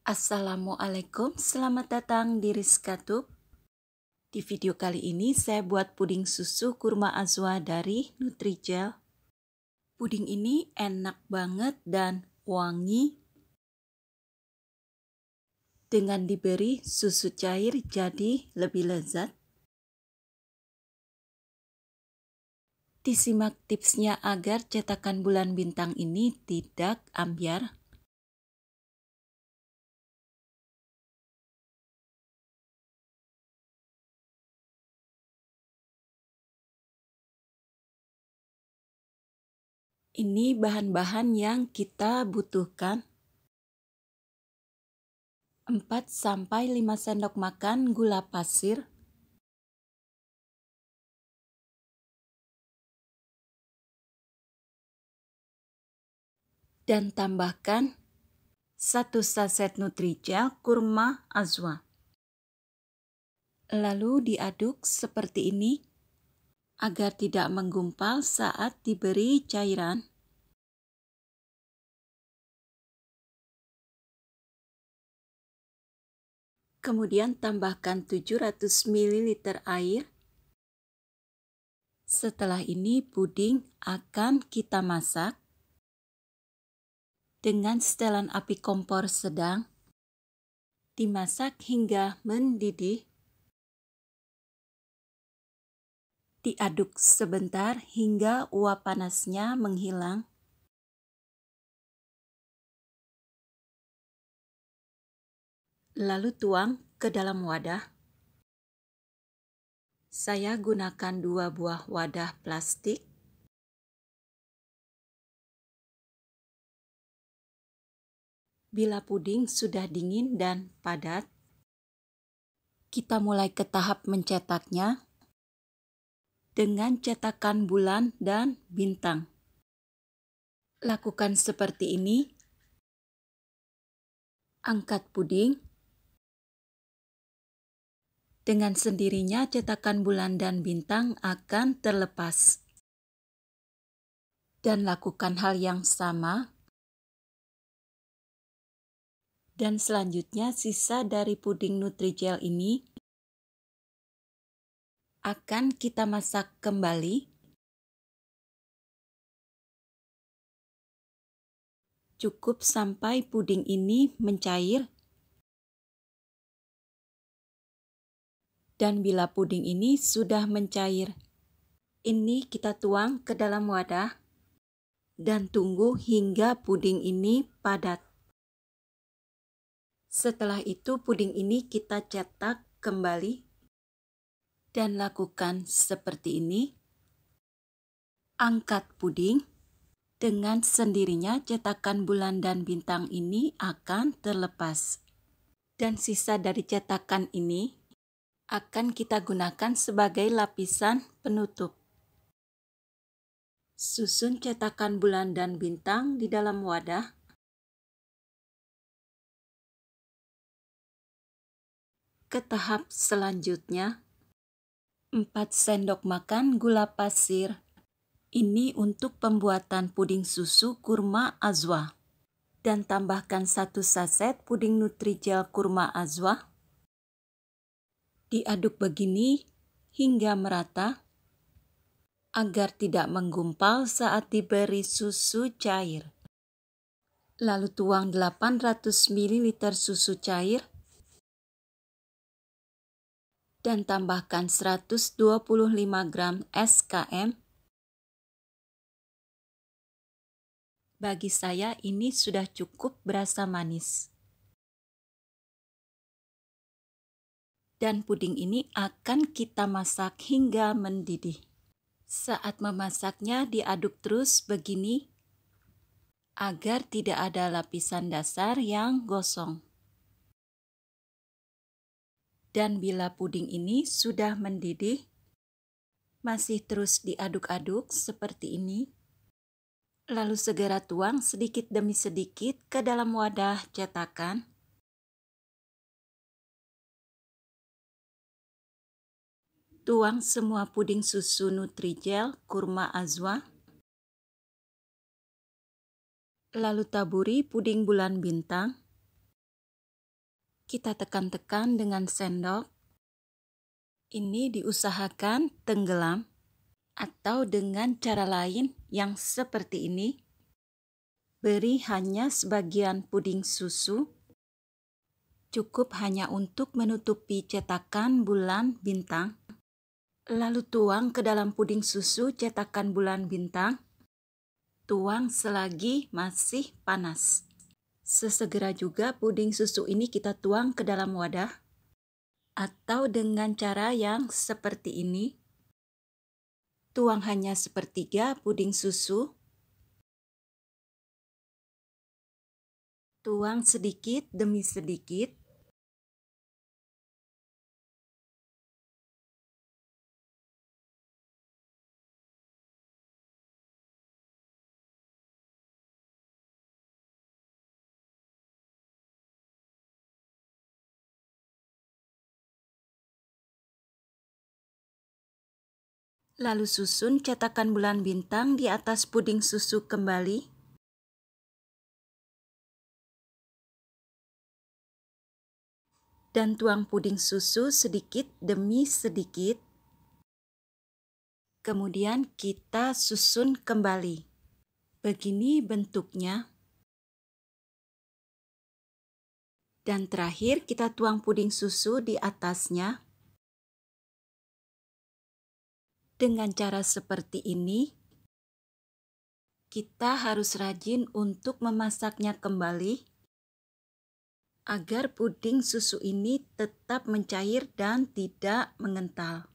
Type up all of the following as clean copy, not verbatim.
Assalamualaikum, selamat datang di Rizka Tube. Di video kali ini saya buat puding susu kurma azwa dari Nutrijel. Puding ini enak banget dan wangi. Dengan diberi susu cair jadi lebih lezat. Disimak tipsnya agar cetakan bulan bintang ini tidak ambyar. Ini bahan-bahan yang kita butuhkan. 4-5 sendok makan gula pasir. Dan tambahkan 1 saset Nutrijel kurma azwa. Lalu diaduk seperti ini agar tidak menggumpal saat diberi cairan. Kemudian tambahkan 700 ml air. Setelah ini puding akan kita masak dengan setelan api kompor sedang. Dimasak hingga mendidih. Diaduk sebentar hingga uap panasnya menghilang. Lalu tuang ke dalam wadah. Saya gunakan 2 buah wadah plastik. Bila puding sudah dingin dan padat, kita mulai ke tahap mencetaknya dengan cetakan bulan dan bintang. Lakukan seperti ini. Angkat puding. Dengan sendirinya cetakan bulan dan bintang akan terlepas. Dan lakukan hal yang sama. Dan selanjutnya sisa dari puding Nutrijel ini akan kita masak kembali. Cukup sampai puding ini mencair. Dan bila puding ini sudah mencair, ini kita tuang ke dalam wadah dan tunggu hingga puding ini padat. Setelah itu puding ini kita cetak kembali dan lakukan seperti ini. Angkat puding. Dengan sendirinya cetakan bulan dan bintang ini akan terlepas. Dan sisa dari cetakan ini akan kita gunakan sebagai lapisan penutup. Susun cetakan bulan dan bintang di dalam wadah. Ke tahap selanjutnya, 4 sendok makan gula pasir. Ini untuk pembuatan puding susu kurma azwa. Dan tambahkan 1 saset puding Nutrijel kurma azwa. Diaduk begini hingga merata agar tidak menggumpal saat diberi susu cair. Lalu tuang 800 ml susu cair dan tambahkan 125 gram SKM. Bagi saya ini sudah cukup berasa manis. Dan puding ini akan kita masak hingga mendidih. Saat memasaknya diaduk terus begini agar tidak ada lapisan dasar yang gosong. Dan bila puding ini sudah mendidih, masih terus diaduk-aduk seperti ini. Lalu segera tuang sedikit demi sedikit ke dalam wadah cetakan. Tuang semua puding susu Nutrijel kurma azwa. Lalu taburi puding bulan bintang. Kita tekan-tekan dengan sendok. Ini diusahakan tenggelam, atau dengan cara lain yang seperti ini. Beri hanya sebagian puding susu, cukup hanya untuk menutupi cetakan bulan bintang. Lalu tuang ke dalam puding susu cetakan bulan bintang. Tuang selagi masih panas. Sesegera juga puding susu ini kita tuang ke dalam wadah. Atau dengan cara yang seperti ini. Tuang hanya sepertiga puding susu. Tuang sedikit demi sedikit. Lalu susun cetakan bulan bintang di atas puding susu kembali. Dan tuang puding susu sedikit demi sedikit. Kemudian kita susun kembali. Begini bentuknya. Dan terakhir kita tuang puding susu di atasnya. Dengan cara seperti ini, kita harus rajin untuk memasaknya kembali agar puding susu ini tetap mencair dan tidak mengental.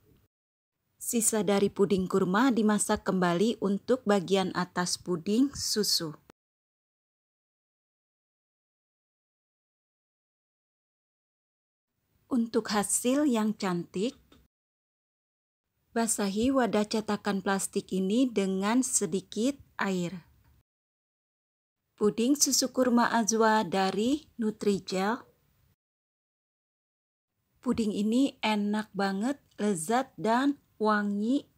Sisa dari puding kurma dimasak kembali untuk bagian atas puding susu. Untuk hasil yang cantik, basahi wadah cetakan plastik ini dengan sedikit air. Puding susu kurma Azwa dari Nutrijel. Puding ini enak banget, lezat dan wangi.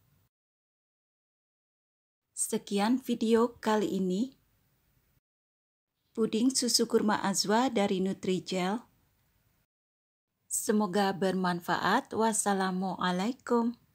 Sekian video kali ini. Puding susu kurma Azwa dari Nutrijel. Semoga bermanfaat. Wassalamualaikum.